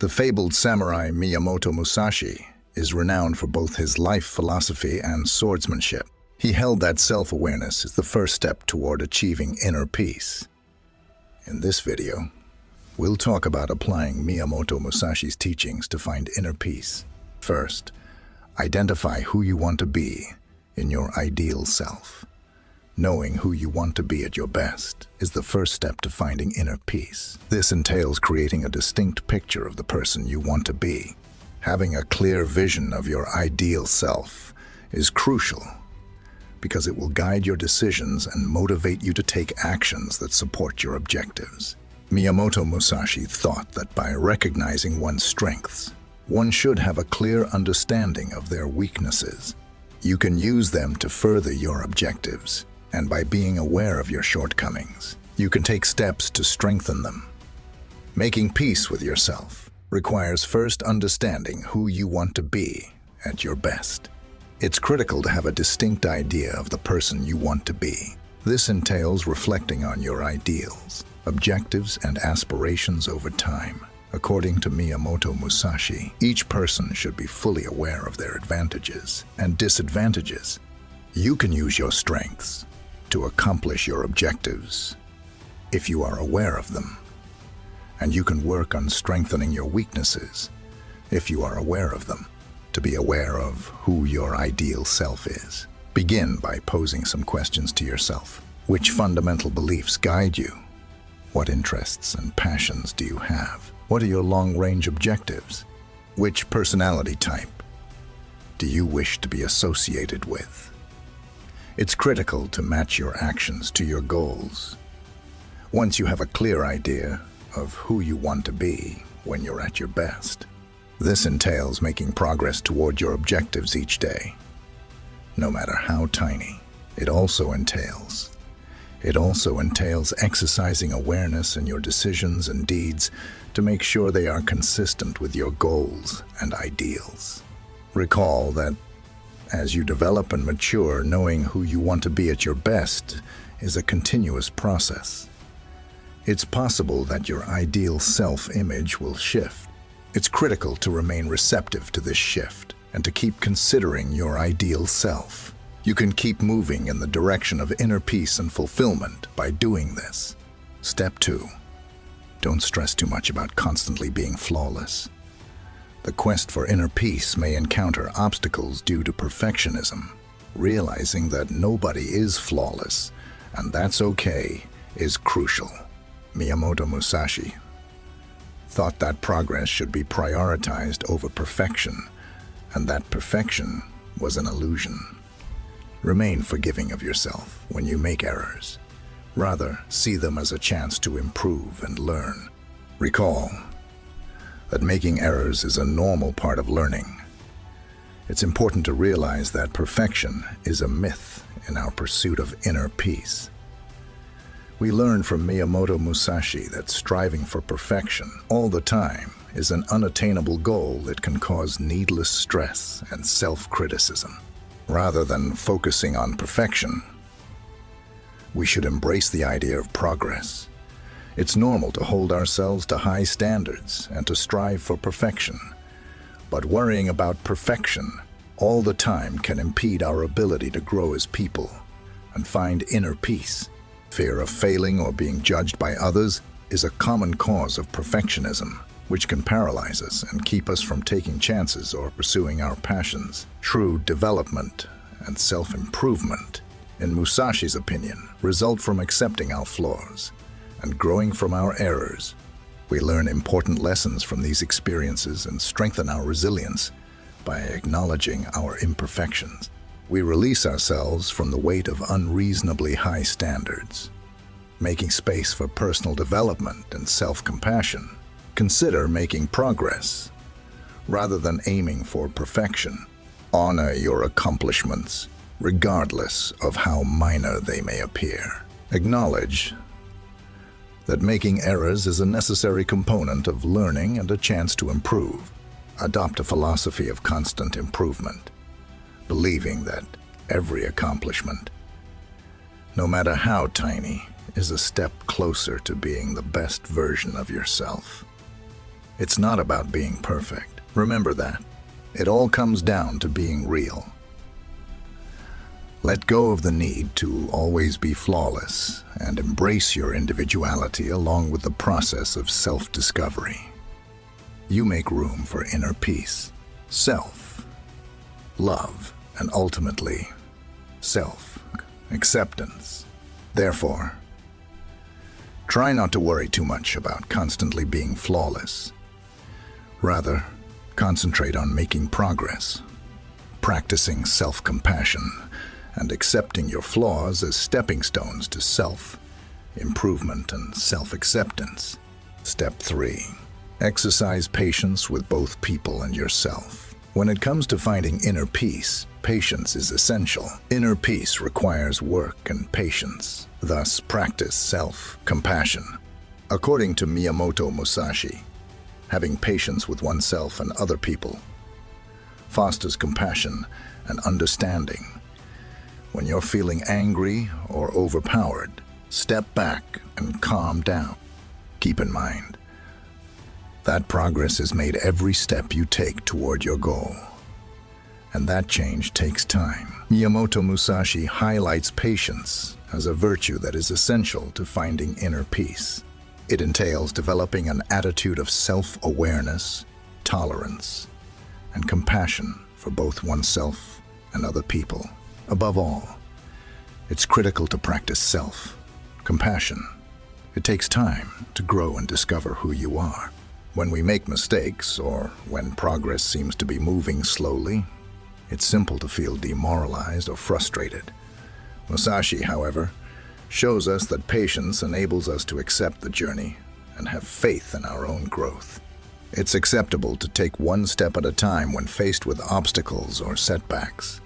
The fabled samurai Miyamoto Musashi is renowned for both his life philosophy and swordsmanship. He held that self-awareness is the first step toward achieving inner peace. In this video, we'll talk about applying Miyamoto Musashi's teachings to find inner peace. First, identify who you want to be in your ideal self. Knowing who you want to be at your best is the first step to finding inner peace. This entails creating a distinct picture of the person you want to be. Having a clear vision of your ideal self is crucial because it will guide your decisions and motivate you to take actions that support your objectives. Miyamoto Musashi thought that by recognizing one's strengths, one should have a clear understanding of their weaknesses. You can use them to further your objectives, and by being aware of your shortcomings, you can take steps to strengthen them. Making peace with yourself requires first understanding who you want to be at your best. It's critical to have a distinct idea of the person you want to be. This entails reflecting on your ideals, objectives, and aspirations over time. According to Miyamoto Musashi, each person should be fully aware of their advantages and disadvantages. You can use your strengths to accomplish your objectives if you are aware of them, and you can work on strengthening your weaknesses if you are aware of them. To be aware of who your ideal self is, begin by posing some questions to yourself. Which fundamental beliefs guide you? What interests and passions do you have? What are your long-range objectives? Which personality type do you wish to be associated with? It's critical to match your actions to your goals. Once you have a clear idea of who you want to be when you're at your best, this entails making progress toward your objectives each day, no matter how tiny. It also entails exercising awareness in your decisions and deeds to make sure they are consistent with your goals and ideals. Recall that as you develop and mature, knowing who you want to be at your best is a continuous process. It's possible that your ideal self-image will shift. It's critical to remain receptive to this shift and to keep considering your ideal self. You can keep moving in the direction of inner peace and fulfillment by doing this. Step 2. Don't stress too much about constantly being flawless. The quest for inner peace may encounter obstacles due to perfectionism. Realizing that nobody is flawless, and that's okay, is crucial. Miyamoto Musashi thought that progress should be prioritized over perfection, and that perfection was an illusion. Remain forgiving of yourself when you make errors. Rather, see them as a chance to improve and learn. Recall that making errors is a normal part of learning. It's important to realize that perfection is a myth in our pursuit of inner peace. We learn from Miyamoto Musashi that striving for perfection all the time is an unattainable goal that can cause needless stress and self-criticism. Rather than focusing on perfection, we should embrace the idea of progress. It's normal to hold ourselves to high standards and to strive for perfection, but worrying about perfection all the time can impede our ability to grow as people and find inner peace. Fear of failing or being judged by others is a common cause of perfectionism, which can paralyze us and keep us from taking chances or pursuing our passions. True development and self-improvement, in Musashi's opinion, result from accepting our flaws and growing from our errors. We learn important lessons from these experiences and strengthen our resilience by acknowledging our imperfections. We release ourselves from the weight of unreasonably high standards, making space for personal development and self-compassion. Consider making progress rather than aiming for perfection. Honor your accomplishments, regardless of how minor they may appear. Acknowledge that making errors is a necessary component of learning and a chance to improve. Adopt a philosophy of constant improvement, believing that every accomplishment, no matter how tiny, is a step closer to being the best version of yourself. It's not about being perfect. Remember that. It all comes down to being real. Let go of the need to always be flawless and embrace your individuality along with the process of self-discovery. You make room for inner peace, self, love, and ultimately, self-acceptance. Therefore, try not to worry too much about constantly being flawless. Rather, concentrate on making progress, practicing self-compassion, and accepting your flaws as stepping stones to self-improvement and self-acceptance. Step 3. Exercise patience with both people and yourself. When it comes to finding inner peace, patience is essential. Inner peace requires work and patience. Thus, practice self-compassion. According to Miyamoto Musashi, having patience with oneself and other people fosters compassion and understanding. When you're feeling angry or overpowered, step back and calm down. Keep in mind that progress is made every step you take toward your goal, and that change takes time. Miyamoto Musashi highlights patience as a virtue that is essential to finding inner peace. It entails developing an attitude of self-awareness, tolerance, and compassion for both oneself and other people. Above all, it's critical to practice self-compassion. It takes time to grow and discover who you are. When we make mistakes or when progress seems to be moving slowly, it's simple to feel demoralized or frustrated. Musashi, however, shows us that patience enables us to accept the journey and have faith in our own growth. It's acceptable to take one step at a time when faced with obstacles or setbacks.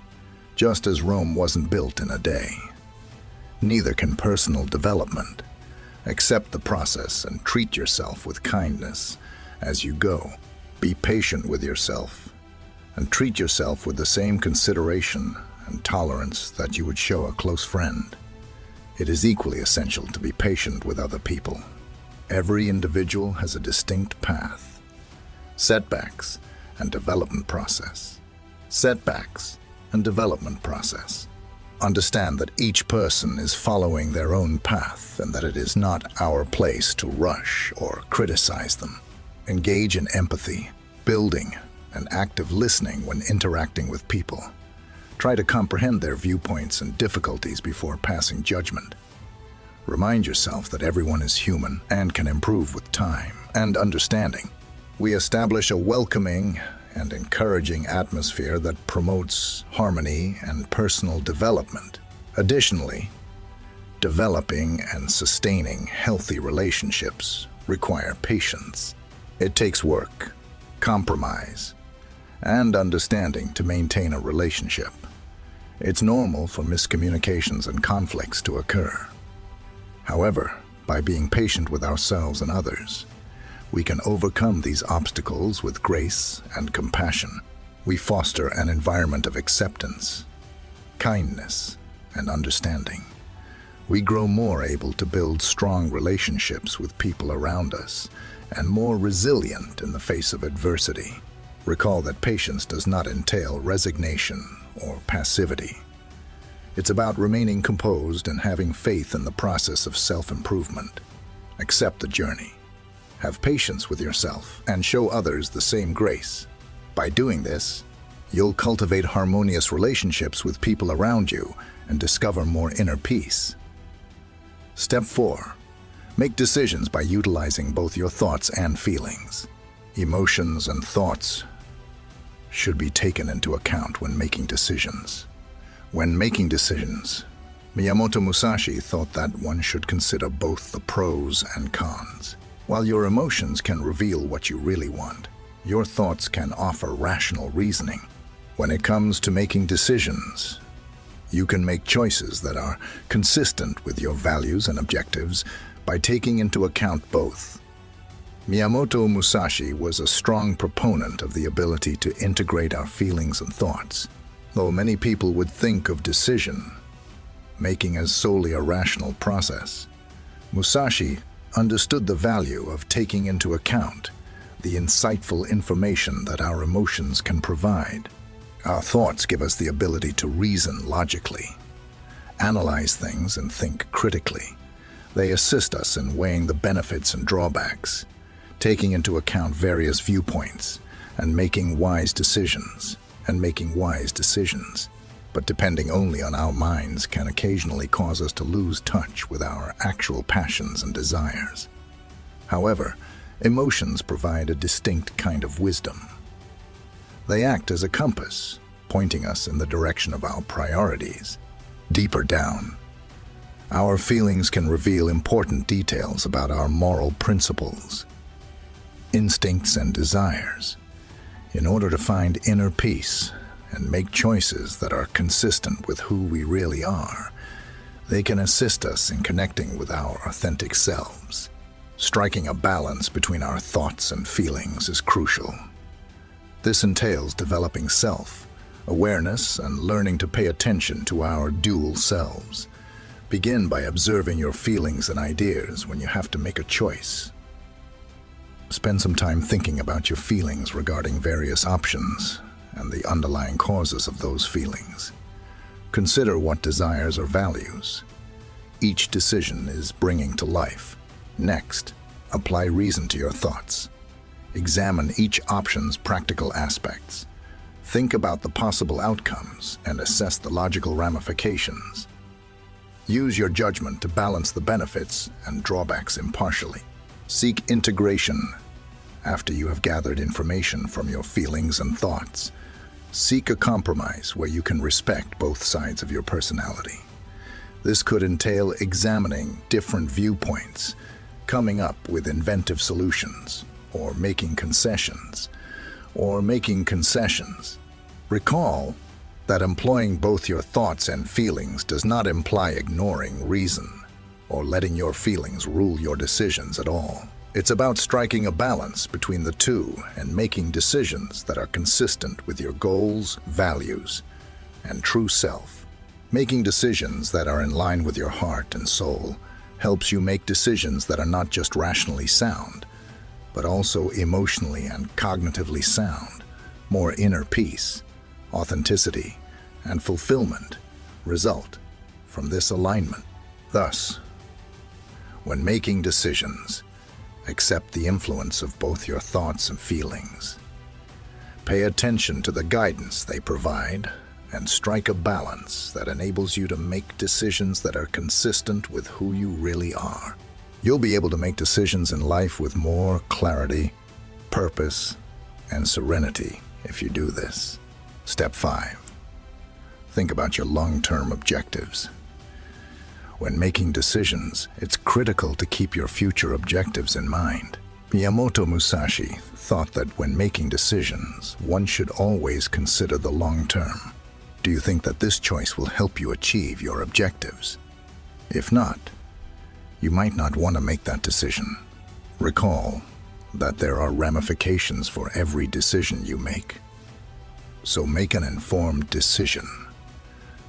Just as Rome wasn't built in a day, neither can personal development. Accept the process and treat yourself with kindness as you go. Be patient with yourself and treat yourself with the same consideration and tolerance that you would show a close friend. It is equally essential to be patient with other people. Every individual has a distinct path, setbacks, and development process. Setbacks and development process. Understand that each person is following their own path and that it is not our place to rush or criticize them. Engage in empathy, building, and active listening when interacting with people. Try to comprehend their viewpoints and difficulties before passing judgment. Remind yourself that everyone is human and can improve with time and understanding. We establish a welcoming and encouraging atmosphere that promotes harmony and personal development. Additionally, developing and sustaining healthy relationships require patience. It takes work, compromise, and understanding to maintain a relationship. It's normal for miscommunications and conflicts to occur. However, by being patient with ourselves and others, we can overcome these obstacles with grace and compassion. We foster an environment of acceptance, kindness, and understanding. We grow more able to build strong relationships with people around us and more resilient in the face of adversity. Recall that patience does not entail resignation or passivity. It's about remaining composed and having faith in the process of self-improvement. Accept the journey. Have patience with yourself and show others the same grace. By doing this, you'll cultivate harmonious relationships with people around you and discover more inner peace. Step 4. Make decisions by utilizing both your thoughts and feelings. Emotions and thoughts should be taken into account when making decisions. When making decisions, Miyamoto Musashi thought that one should consider both the pros and cons. While your emotions can reveal what you really want, your thoughts can offer rational reasoning. When it comes to making decisions, you can make choices that are consistent with your values and objectives by taking into account both. Miyamoto Musashi was a strong proponent of the ability to integrate our feelings and thoughts. Though many people would think of decision-making as solely a rational process, Musashi understood the value of taking into account the insightful information that our emotions can provide. Our thoughts give us the ability to reason logically, analyze things, and think critically. They assist us in weighing the benefits and drawbacks, taking into account various viewpoints, and making wise decisions. But depending only on our minds can occasionally cause us to lose touch with our actual passions and desires. However, emotions provide a distinct kind of wisdom. They act as a compass, pointing us in the direction of our priorities. Deeper down, our feelings can reveal important details about our moral principles, instincts, and desires. In order to find inner peace and make choices that are consistent with who we really are, they can assist us in connecting with our authentic selves. Striking a balance between our thoughts and feelings is crucial. This entails developing self-awareness and learning to pay attention to our dual selves. Begin by observing your feelings and ideas when you have to make a choice. Spend some time thinking about your feelings regarding various options and the underlying causes of those feelings. Consider what desires or values each decision is bringing to life. Next, apply reason to your thoughts. Examine each option's practical aspects. Think about the possible outcomes and assess the logical ramifications. Use your judgment to balance the benefits and drawbacks impartially. Seek integration. After you have gathered information from your feelings and thoughts, seek a compromise where you can respect both sides of your personality. This could entail examining different viewpoints, coming up with inventive solutions, or making concessions. Recall that employing both your thoughts and feelings does not imply ignoring reason or letting your feelings rule your decisions at all. It's about striking a balance between the two and making decisions that are consistent with your goals, values, and true self. Making decisions that are in line with your heart and soul helps you make decisions that are not just rationally sound, but also emotionally and cognitively sound. More inner peace, authenticity, and fulfillment result from this alignment. Thus, when making decisions, accept the influence of both your thoughts and feelings. Pay attention to the guidance they provide and strike a balance that enables you to make decisions that are consistent with who you really are. You'll be able to make decisions in life with more clarity, purpose, and serenity if you do this. Step 5. Think about your long-term objectives. When making decisions, it's critical to keep your future objectives in mind. Miyamoto Musashi thought that when making decisions, one should always consider the long term. Do you think that this choice will help you achieve your objectives? If not, you might not want to make that decision. Recall that there are ramifications for every decision you make. So make an informed decision.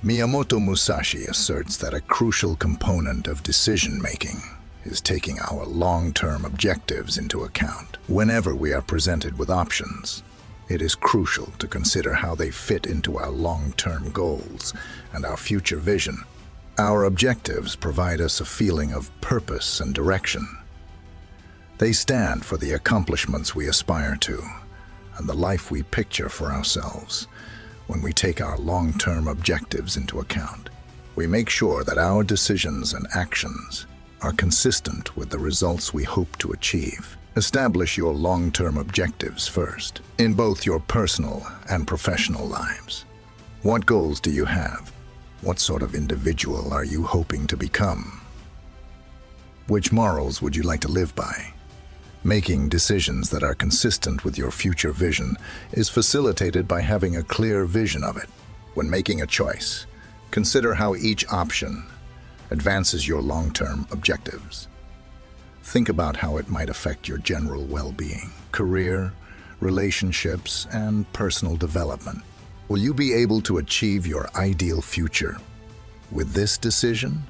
Miyamoto Musashi asserts that a crucial component of decision-making is taking our long-term objectives into account. Whenever we are presented with options, it is crucial to consider how they fit into our long-term goals and our future vision. Our objectives provide us a feeling of purpose and direction. They stand for the accomplishments we aspire to and the life we picture for ourselves. When we take our long-term objectives into account, we make sure that our decisions and actions are consistent with the results we hope to achieve. Establish your long-term objectives first, in both your personal and professional lives. What goals do you have? What sort of individual are you hoping to become? Which morals would you like to live by? Making decisions that are consistent with your future vision is facilitated by having a clear vision of it. When making a choice, consider how each option advances your long-term objectives. Think about how it might affect your general well-being, career, relationships, and personal development. Will you be able to achieve your ideal future with this decision?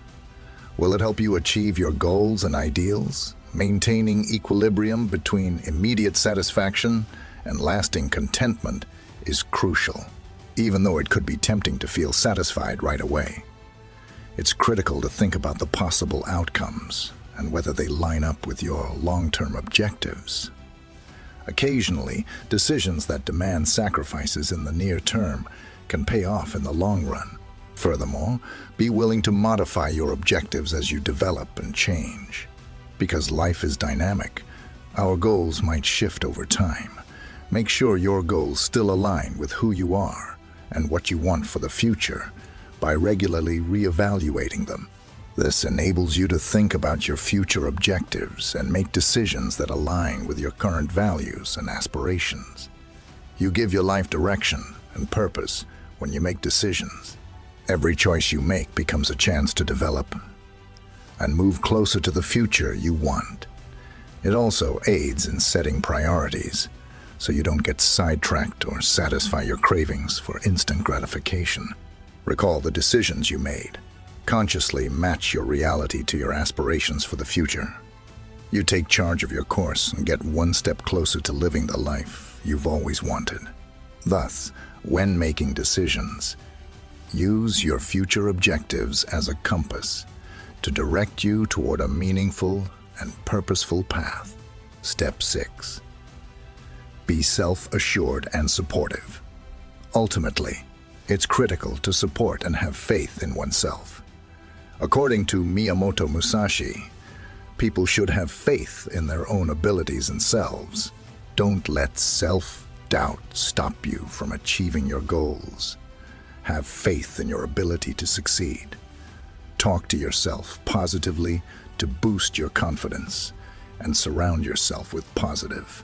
Will it help you achieve your goals and ideals Maintaining equilibrium between immediate satisfaction and lasting contentment is crucial, even though it could be tempting to feel satisfied right away. It's critical to think about the possible outcomes and whether they line up with your long-term objectives. Occasionally, decisions that demand sacrifices in the near term can pay off in the long run. Furthermore, be willing to modify your objectives as you develop and change. Because life is dynamic, our goals might shift over time. Make sure your goals still align with who you are and what you want for the future by regularly reevaluating them. This enables you to think about your future objectives and make decisions that align with your current values and aspirations. You give your life direction and purpose when you make decisions. Every choice you make becomes a chance to develop and move closer to the future you want. It also aids in setting priorities, so you don't get sidetracked or satisfy your cravings for instant gratification. Recall the decisions you made. Consciously match your reality to your aspirations for the future. You take charge of your course and get one step closer to living the life you've always wanted. Thus, when making decisions, use your future objectives as a compass to direct you toward a meaningful and purposeful path. Step 6. Be self-assured and supportive. Ultimately, it's critical to support and have faith in oneself. According to Miyamoto Musashi, people should have faith in their own abilities and selves. Don't let self-doubt stop you from achieving your goals. Have faith in your ability to succeed. Talk to yourself positively to boost your confidence and surround yourself with positive,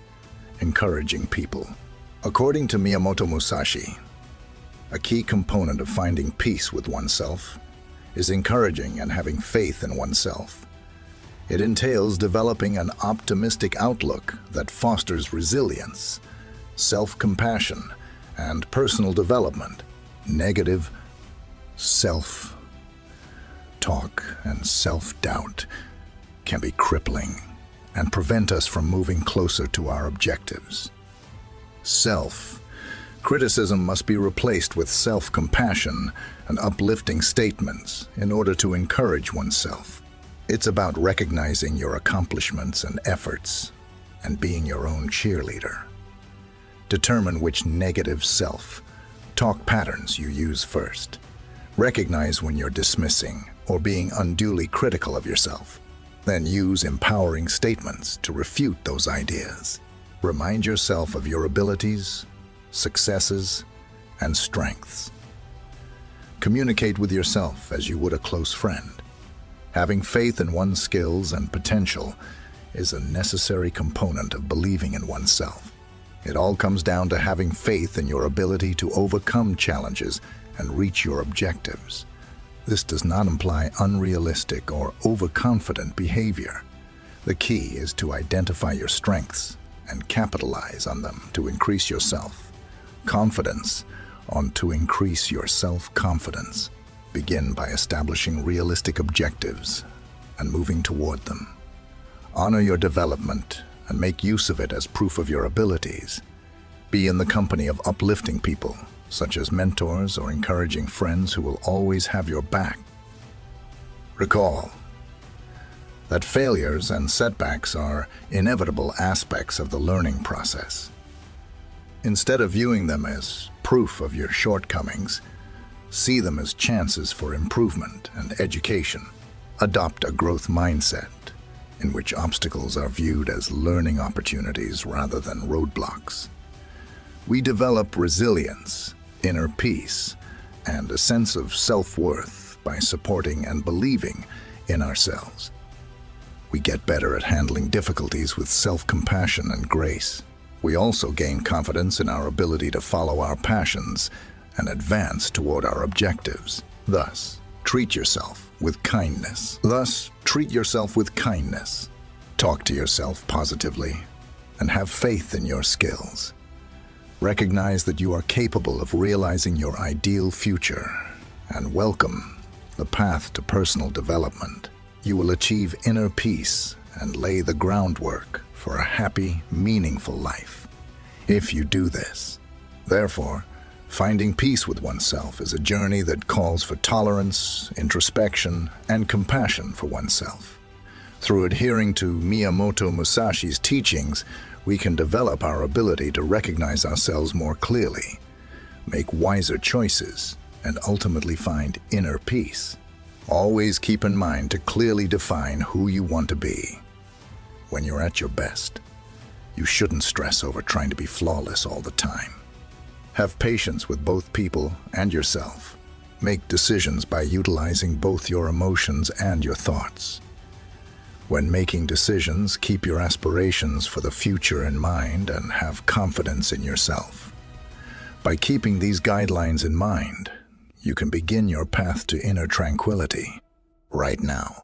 encouraging people. According to Miyamoto Musashi, a key component of finding peace with oneself is encouraging and having faith in oneself. It entails developing an optimistic outlook that fosters resilience, self-compassion, and personal development. Negative self-talk and self-doubt can be crippling and prevent us from moving closer to our objectives. Self-criticism must be replaced with self-compassion and uplifting statements in order to encourage oneself. It's about recognizing your accomplishments and efforts and being your own cheerleader. Determine which negative self-talk patterns you use first. Recognize when you're dismissing or being unduly critical of yourself. Then use empowering statements to refute those ideas. Remind yourself of your abilities, successes, and strengths. Communicate with yourself as you would a close friend. Having faith in one's skills and potential is a necessary component of believing in oneself. It all comes down to having faith in your ability to overcome challenges and reach your objectives. This does not imply unrealistic or overconfident behavior. The key is to identify your strengths and capitalize on them to increase your self-confidence. To increase your self-confidence, begin by establishing realistic objectives and moving toward them. Honor your development and make use of it as proof of your abilities. Be in the company of uplifting people, such as mentors or encouraging friends who will always have your back. Recall that failures and setbacks are inevitable aspects of the learning process. Instead of viewing them as proof of your shortcomings, see them as chances for improvement and education. Adopt a growth mindset in which obstacles are viewed as learning opportunities rather than roadblocks. We develop resilience, inner peace, and a sense of self-worth by supporting and believing in ourselves. We get better at handling difficulties with self-compassion and grace. We also gain confidence in our ability to follow our passions and advance toward our objectives. Thus, treat yourself with kindness. Talk to yourself positively and have faith in your skills. Recognize that you are capable of realizing your ideal future and welcome the path to personal development. You will achieve inner peace and lay the groundwork for a happy, meaningful life. If you do this, therefore, finding peace with oneself is a journey that calls for tolerance, introspection, and compassion for oneself. Through adhering to Miyamoto Musashi's teachings, we can develop our ability to recognize ourselves more clearly, make wiser choices, and ultimately find inner peace. Always keep in mind to clearly define who you want to be. When you're at your best, you shouldn't stress over trying to be flawless all the time. Have patience with both people and yourself. Make decisions by utilizing both your emotions and your thoughts. When making decisions, keep your aspirations for the future in mind and have confidence in yourself. By keeping these guidelines in mind, you can begin your path to inner tranquility right now.